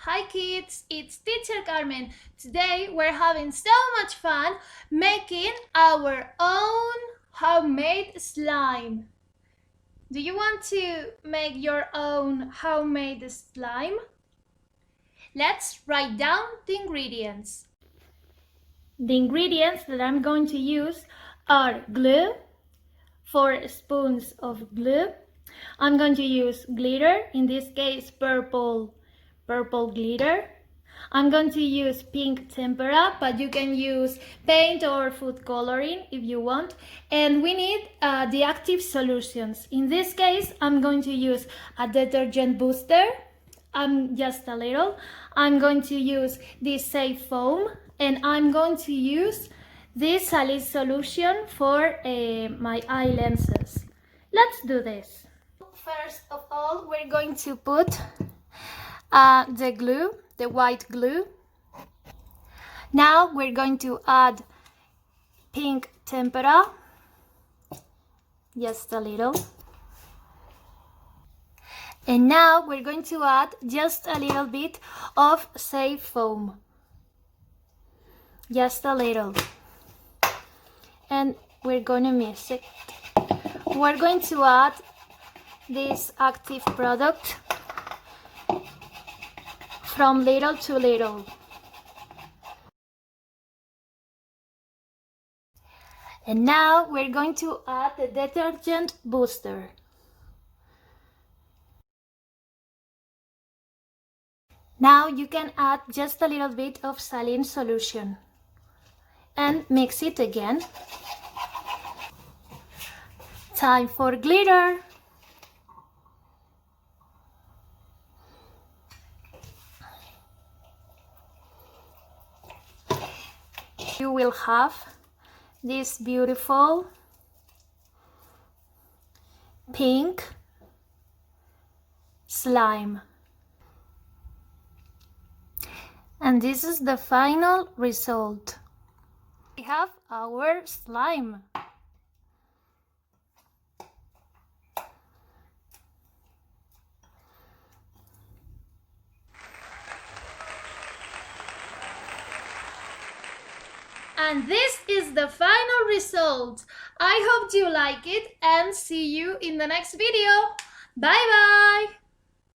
Hi kids, it's Teacher Carmen. Today we're having so much fun making our own homemade slime. Do you want to make your own homemade slime? Let's write down the ingredients. The ingredients that I'm going to use are glue, 4 spoons of glue. I'm going to use glitter, in this case purple glitter. I'm going to use pink tempera, but you can use paint or food coloring if you want. And we need the active solutions. In this case, I'm going to use a detergent booster, just a little. I'm going to use this safe foam, and I'm going to use this Saline Solution for my eye lenses. Let's do this. First of all, we're going to put the glue, the white glue. Now we're going to add pink tempera, just a little. And now we're going to add just a little bit of safe foam, just a little. And we're going to mix it. We're going to add this active product from little to little. And now we're going to add the detergent booster. Now you can add just a little bit of saline solution and mix it again. Time for glitter. You will have this beautiful pink slime. And this is the final result. We have our slime. And this is the final result. I hope you like it and see you in the next video. Bye bye!